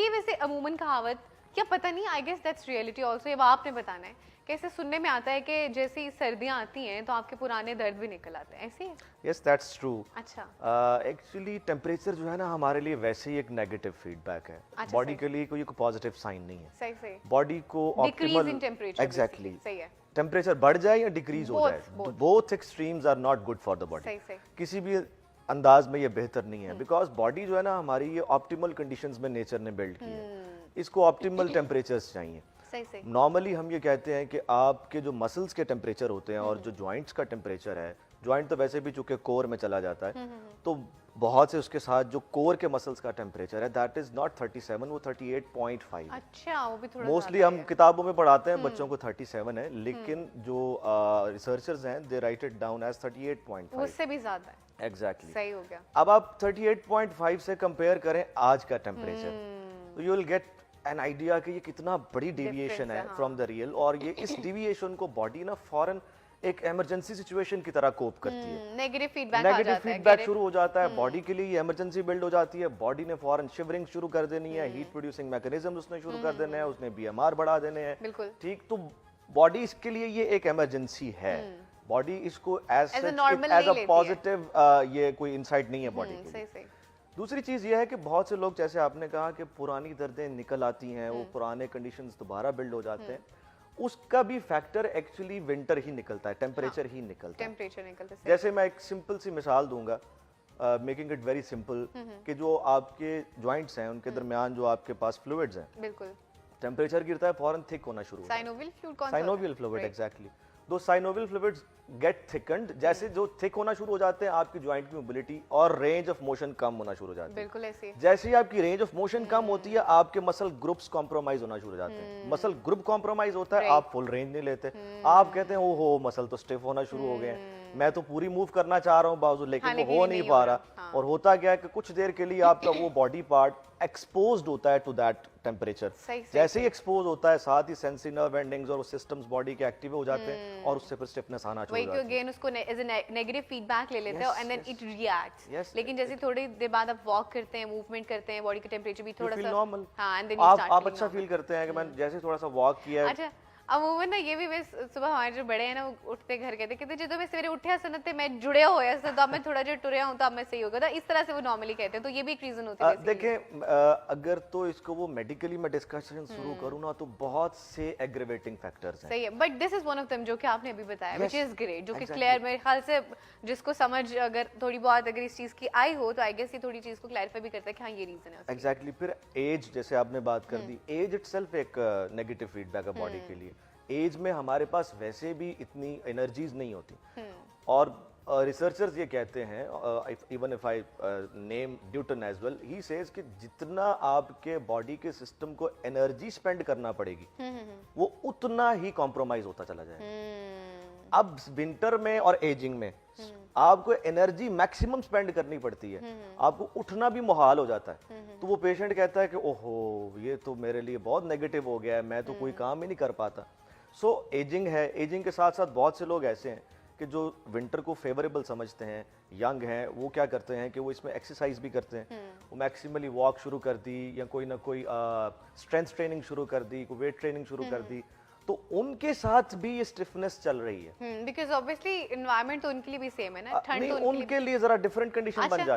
ये वैसे अमूमन कहावत क्या पता नहीं, I guess that's reality also, ये आपने बताना है। कैसे सुनने में आता है कि जैसे ही सर्दियां आती हैं तो आपके पुराने दर्द भी निकल आते हैं, ऐसे ही? Yes that's true. अच्छा। एक्चुअली टेम्परेचर जो है ना हमारे लिए वैसे ही एक नेगेटिव फीडबैक है, अच्छा, बॉडी सही। के लिए कोई पॉजिटिव साइन नहीं है। सही सही। बॉडी को decrease in optimal temperature. Exactly सही है। टेम्परेचर बढ़ जाए या डिक्रीज हो जाए, both. Both extremes are not good for the body. सही सही। किसी भी अंदाज में ये बेहतर नहीं है, बिकॉज बॉडी जो है ना हमारी ये ऑप्टिमल कंडीशंस में नेचर ने बिल्ड की है। इसको ऑप्टिमल टेम्परेचर्स चाहिए। सही सही। नॉर्मली हम ये कहते हैं कि आपके जो मसल्स के टेम्परेचर होते हैं और जो जॉइंट्स का टेम्परेचर है, जॉइंट तो वैसे भी चूंकि कोर में चला जाता है, तो बहुत से उसके साथ जो कोर के मसल्स का टेम्परेचर है दैट इज नॉट 37, वो 38.5। अच्छा, वो भी थोड़ा मोस्टली हम किताबों में पढ़ाते हैं बच्चों को 37 है, लेकिन जो रिसर्चर्स हैं दे राइट इट डाउन एज 38.5। उससे भी ज्यादा है। एग्जैक्टली। सही हो गया। अब आप 38.5 से कंपेयर करें आज का टेम्परेचर, तो you will get an idea कि ये कितना बड़ी डेविएशन है फ्रॉम द रियल, और ये इस डेविएशन को बॉडी ना फौरन एक इमरजेंसी सिचुएशन की तरह कोप करती है। नेगेटिव फीडबैक आ जाता है, फीडबैक शुरू हो जाता है, बॉडी के लिए ये इमरजेंसी बिल्ड हो जाती है, बॉडी ने फौरन शिवरिंग शुरू कर देनी है, हीट प्रोड्यूसिंग मैकेनिज्म उसने शुरू कर देने हैं, उसने बीएमआर बढ़ा देने हैं। बिल्कुल ठीक, तो बॉडी इसके लिए ये एक इमरजेंसी है। बॉडी इसको एज अ पॉजिटिव ये कोई इंसाइट नहीं है बॉडी के लिए। सही। दूसरी चीज ये है कि बहुत से लोग, जैसे आपने कहा कि पुरानी दर्दें निकल आती हैं, वो पुराने कंडीशंस दोबारा बिल्ड हो जाते हैं, उसका भी फैक्टर एक्चुअली विंटर ही निकलता है, टेम्परेचर ही निकलता है। टेम्परेचर निकलता है। जैसे मैं एक सिंपल सी मिसाल दूंगा, मेकिंग इट वेरी सिंपल, कि जो आपके जॉइंट्स हैं उनके दरमियान जो आपके पास फ्लूइड्स हैं, बिल्कुल टेम्परेचर गिरता है फौरन थिक होना शुरू होता है। साइनोवियल फ्लूइड कौन सा? Synovial fluid, exactly. दो साइनोवियल फ्लूइड्स गेट थिकन्ड, जैसे जो थिक होना शुरू हो जाते हैं आपकी जॉइंट की मोबिलिटी और रेंज ऑफ मोशन कम होना शुरू हो जाती है। बिल्कुल ऐसे। जैसे ही आपकी रेंज ऑफ मोशन कम होती है, आपके मसल ग्रुप्स कॉम्प्रोमाइज होना शुरू हो जाते हैं। मसल ग्रुप कॉम्प्रोमाइज होता है, आप फुल रेंज नहीं लेते, आप कहते हैं ओहो मसल तो स्टिफ होना शुरू हो गए हैं, मैं तो पूरी मूव करना चाह रहा हूँ बाजू, लेकिन वो हो नहीं पा रहा। और होता क्या है कि कुछ देर के लिए आपका वो बॉडी पार्ट एक्सपोज्ड होता है टू दैट टेम्परेचर। जैसे ही एक्सपोज होता है, साथ ही सेंसरी नर्व एंडिंग्स और सिस्टम्स बॉडी के एक्टिव हो जाते हैं और उससे फिर स्टिफनेस आना शुरू हो जाती है। अगेन उसको एज अ नेगेटिव फीडबैक ले लेते हैं एंड देन इट रिएक्ट्स। लेकिन जैसे थोड़ी देर बाद आप वॉक करते हैं, मूवमेंट करते हैं, बॉडी का टेम्परेचर भी थोड़ा सा नॉर्मल, हां, एंड देन आप अच्छा फील करते हैं कि मैंने जैसे थोड़ा सा वॉक किया। अच्छा, अमूमन ना ये भी मैं सुबह हमारे जो बड़े हैं ना वो उठते घर कहते जो मैं सवेरे उठे सनते मैं जुड़े होया से तो अब मैं थोड़ा जो टुरे हूं तो अब मैं सही होगा, तो इस तरह से वो नॉर्मली कहते हैं, तो ये भी एक रीजन होती है। देखें, अगर तो इसको वो मेडिकली में डिस्कशन शुरू करूं ना तो बहुत से एग्रीवेटिंग फैक्टर्स हैं। सही है, but this is one of them जो कि आपने अभी बताया, व्हिच इज ग्रेट, जो कि क्लियर मेरे ख्याल से जिसको समझ अगर थोड़ी बहुत अगर इस चीज की आई हो तो आई गेस ये थोड़ी चीज को क्लैरिफाई भी करता है कि हाँ ये रीजन है। एग्जैक्टली। फिर एज, जैसे आपने बात कर दी, एज इटसेल्फ एक नेगेटिव फीडबैक है बॉडी के लिए। एज में हमारे पास वैसे भी इतनी एनर्जीज नहीं होती, और रिसर्चर्स ये कहते हैं, even if I name Newton as well, he says कि जितना आपके बॉडी के सिस्टम को एनर्जी स्पेंड करना पड़ेगी वो उतना ही कॉम्प्रोमाइज होता चला जाएगा। अब विंटर में और एजिंग में आपको एनर्जी मैक्सिमम स्पेंड करनी पड़ती है, आपको उठना भी मुहाल हो जाता है, तो वो पेशेंट कहता है कि ओहो ये तो मेरे लिए बहुत नेगेटिव हो गया है, मैं तो कोई काम ही नहीं कर पाता। सो एजिंग है, एजिंग के साथ साथ बहुत से लोग ऐसे हैं कि जो विंटर को फेवरेबल समझते हैं, यंग हैं, वो क्या करते हैं कि वो इसमें एक्सरसाइज भी करते हैं, वो मैक्सिमली वॉक शुरू कर दी या कोई ना कोई स्ट्रेंथ ट्रेनिंग शुरू कर दी, कोई वेट ट्रेनिंग शुरू कर दी, तो उनके साथ भी ये स्टिफनेस चल रही है। बिकॉज़ ऑब्वियसली एनवायरनमेंट तो उनके लिए भी सेम है ना, ठंड तो उनके लिए जरा डिफरेंट कंडीशन बन जाती